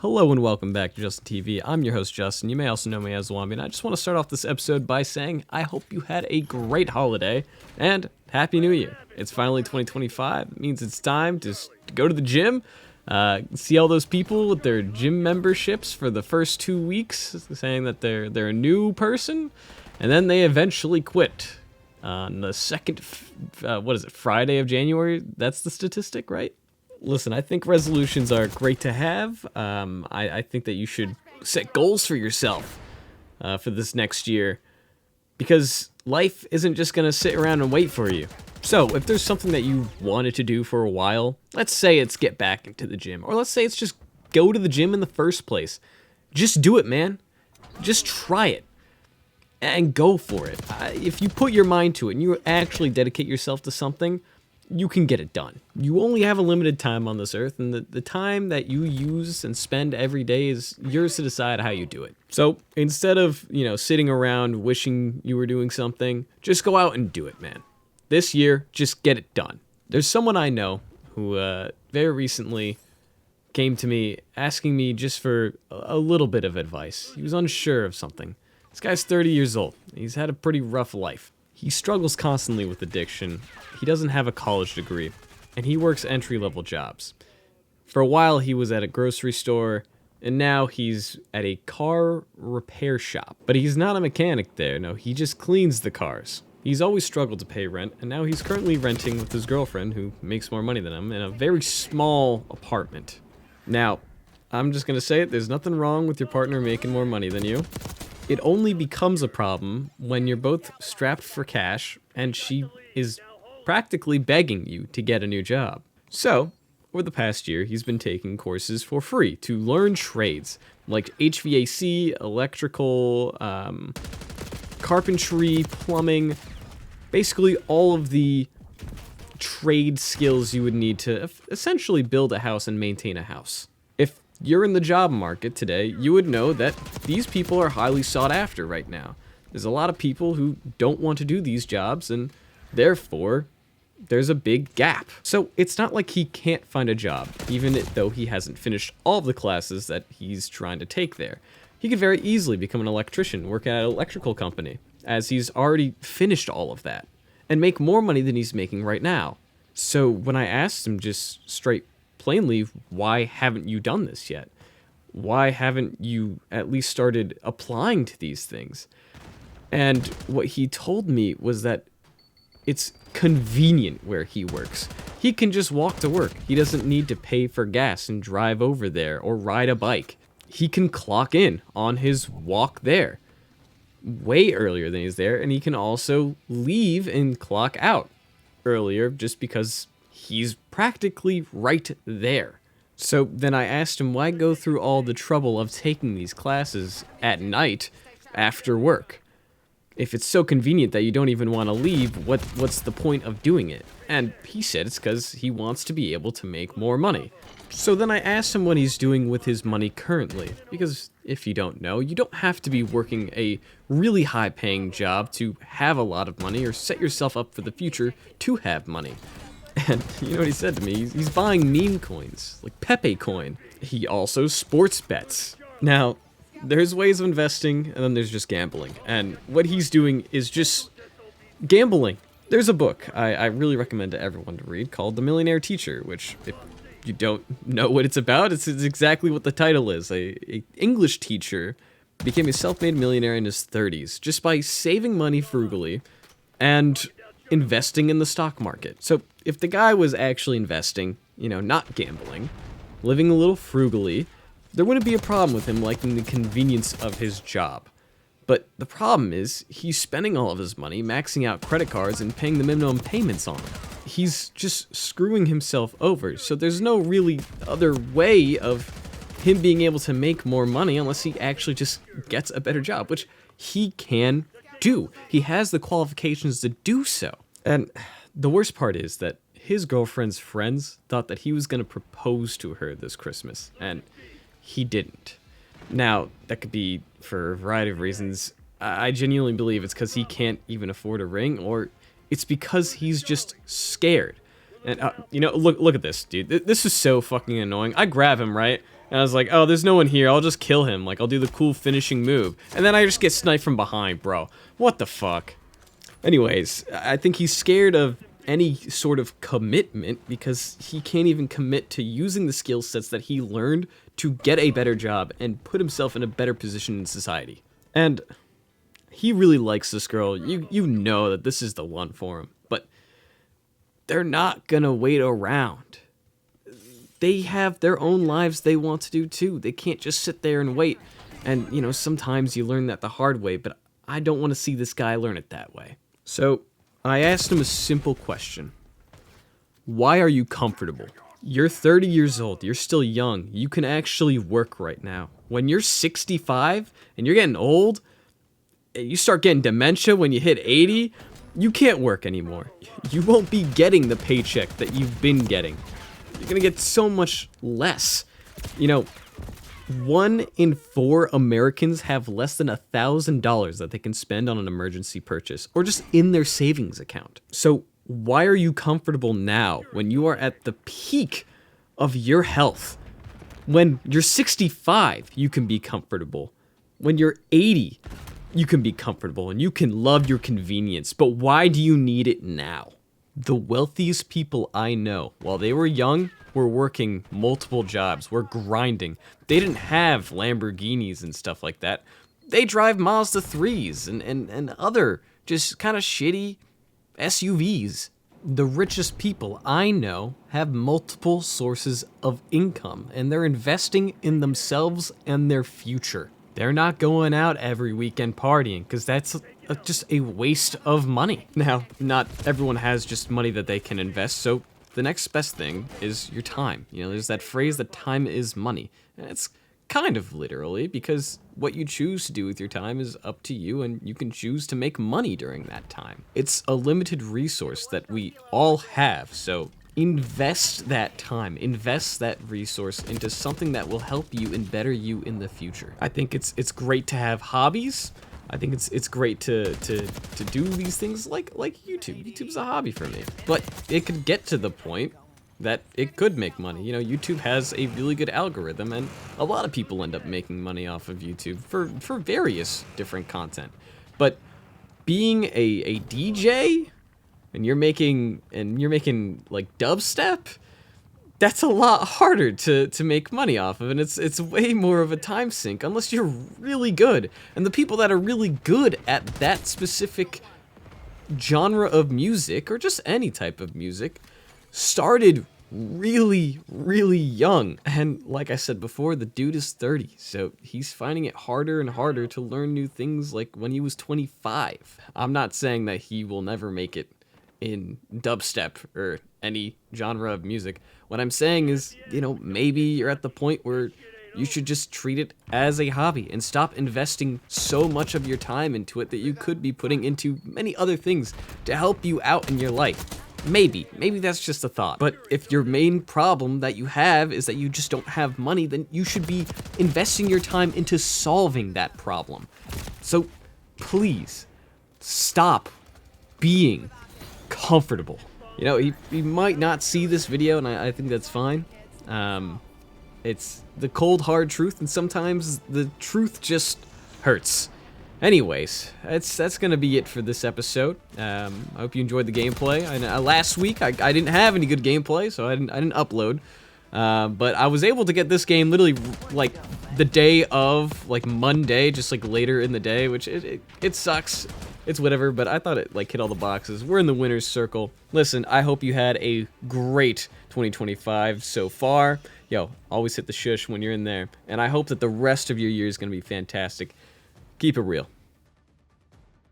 Hello and welcome back to JustinTV. I'm your host Justin. You may also know me as Wombi, and I just want to start off this episode by saying I hope you had a great holiday and Happy New Year. It's finally 2025. It means it's time to go to the gym, see all those people with their gym memberships for the first 2 weeks, saying that they're a new person, and then they eventually quit on the second, Friday of January. That's the statistic, right? Listen, I think resolutions are great to have. I think that you should set goals for yourself for this next year, because life isn't just going to sit around and wait for you. So if there's something that you wanted to do for a while, let's say it's get back into the gym, or let's say it's just go to the gym in the first place. Just do it, man. Just try it and go for it. If you put your mind to it and you actually dedicate yourself to something, you can get it done. You only have a limited time on this earth, and the time that you use and spend every day is yours to decide how you do it. So instead of, sitting around wishing you were doing something, just go out and do it, man. This year, just get it done. There's someone I know who very recently came to me asking me just for a little bit of advice. He was unsure of something. This guy's 30 years old. He's had a pretty rough life. He struggles constantly with addiction. He doesn't have a college degree, and he works entry-level jobs. For a while, he was at a grocery store, and now he's at a car repair shop. But he's not a mechanic there, no, he just cleans the cars. He's always struggled to pay rent, and now he's currently renting with his girlfriend, who makes more money than him, in a very small apartment. Now, I'm just gonna say it, there's nothing wrong with your partner making more money than you. It only becomes a problem when you're both strapped for cash and she is practically begging you to get a new job. So, over the past year, he's been taking courses for free to learn trades like HVAC, electrical, carpentry, plumbing, basically all of the trade skills you would need to essentially build a house and maintain a house. If you're in the job market today, you would know that these people are highly sought after right now. There's a lot of people who don't want to do these jobs, and therefore, there's a big gap. So it's not like he can't find a job, even though he hasn't finished all of the classes that he's trying to take there. He could very easily become an electrician, work at an electrical company, as he's already finished all of that, and make more money than he's making right now. So when I asked him just straight plainly, why haven't you done this yet? Why haven't you at least started applying to these things? And what he told me was that it's convenient where he works. He can just walk to work. He doesn't need to pay for gas and drive over there or ride a bike. He can clock in on his walk there way earlier than he's there, and he can also leave and clock out earlier just because he's practically right there. So then I asked him, why go through all the trouble of taking these classes at night after work? If it's so convenient that you don't even want to leave, what's the point of doing it? And he said it's because he wants to be able to make more money. So then I asked him what he's doing with his money currently, because if you don't know, you don't have to be working a really high-paying job to have a lot of money or set yourself up for the future to have money. And you know what he said to me? He's buying meme coins, like Pepe coin. He also sports bets. Now, there's ways of investing, and then there's just gambling. And what he's doing is just gambling. There's a book I really recommend to everyone to read called The Millionaire Teacher, which, if you don't know what it's about, it's exactly what the title is. A English teacher became a self-made millionaire in his 30s just by saving money frugally and investing in the stock market. So if the guy was actually investing, not gambling, living a little frugally, there wouldn't be a problem with him liking the convenience of his job. But the problem is, he's spending all of his money, maxing out credit cards, and paying the minimum payments on them. He's just screwing himself over, so there's no really other way of him being able to make more money unless he actually just gets a better job, which he can do. He has the qualifications to do so. And the worst part is that his girlfriend's friends thought that he was going to propose to her this Christmas, and he didn't. Now, that could be for a variety of reasons. I genuinely believe it's because he can't even afford a ring, or it's because he's just scared. And, look at this, dude. This is so fucking annoying. I grab him, right? And I was like, oh, there's no one here. I'll just kill him. Like, I'll do the cool finishing move. And then I just get sniped from behind, bro. What the fuck? Anyways, I think he's scared of any sort of commitment because he can't even commit to using the skill sets that he learned to get a better job and put himself in a better position in society. And he really likes this girl. You know that this is the one for him. But they're not gonna wait around. They have their own lives they want to do too. They can't just sit there and wait. And, you know, sometimes you learn that the hard way, but I don't want to see this guy learn it that way. So, I asked him a simple question. Why are you comfortable? You're 30 years old. You're still young. You can actually work right now. When you're 65 and you're getting old, you start getting dementia when you hit 80, you can't work anymore. You won't be getting the paycheck that you've been getting. You're gonna get so much less. You know, 1 in 4 Americans have less than $1,000 that they can spend on an emergency purchase or just in their savings account. So why are you comfortable now when you are at the peak of your health? When you're 65, you can be comfortable. When you're 80, you can be comfortable and you can love your convenience. But why do you need it now? The wealthiest people I know, while they were young, were working multiple jobs, were grinding. They didn't have Lamborghinis and stuff like that. They drive Mazda 3s and other just kind of shitty SUVs. The richest people I know have multiple sources of income, and they're investing in themselves and their future. They're not going out every weekend partying, because that's just a waste of money. Now, not everyone has just money that they can invest, so the next best thing is your time. You know, there's that phrase that time is money. And it's kind of literally, because what you choose to do with your time is up to you, and you can choose to make money during that time. It's a limited resource that we all have, so invest that time, invest that resource into something that will help you and better you in the future. I think it's great to have hobbies. I think it's great to do these things like YouTube. YouTube's a hobby for me. But it could get to the point that it could make money. You know, YouTube has a really good algorithm, and a lot of people end up making money off of YouTube for various different content. But being a DJ and you're making like dubstep, that's a lot harder to make money off of, and it's way more of a time sink unless you're really good. And the people that are really good at that specific genre of music, or just any type of music, started really, really young. And like I said before, the dude is 30, so he's finding it harder and harder to learn new things like when he was 25. I'm not saying that he will never make it in dubstep or any genre of music. What I'm saying is, you know, maybe you're at the point where you should just treat it as a hobby and stop investing so much of your time into it that you could be putting into many other things to help you out in your life. Maybe that's just a thought. But if your main problem that you have is that you just don't have money, then you should be investing your time into solving that problem. So please stop being comfortable. You know, he might not see this video, and I think that's fine. It's the cold, hard truth, and sometimes the truth just hurts. Anyways, that's gonna be it for this episode. I hope you enjoyed the gameplay. Last week I didn't have any good gameplay, so I didn't upload. But I was able to get this game literally like the day of, like Monday, just like later in the day, which it sucks. It's whatever, but I thought it like hit all the boxes. We're in the winner's circle. Listen, I hope you had a great 2025 so far. Yo, always hit the shush when you're in there. And I hope that the rest of your year is gonna be fantastic. Keep it real.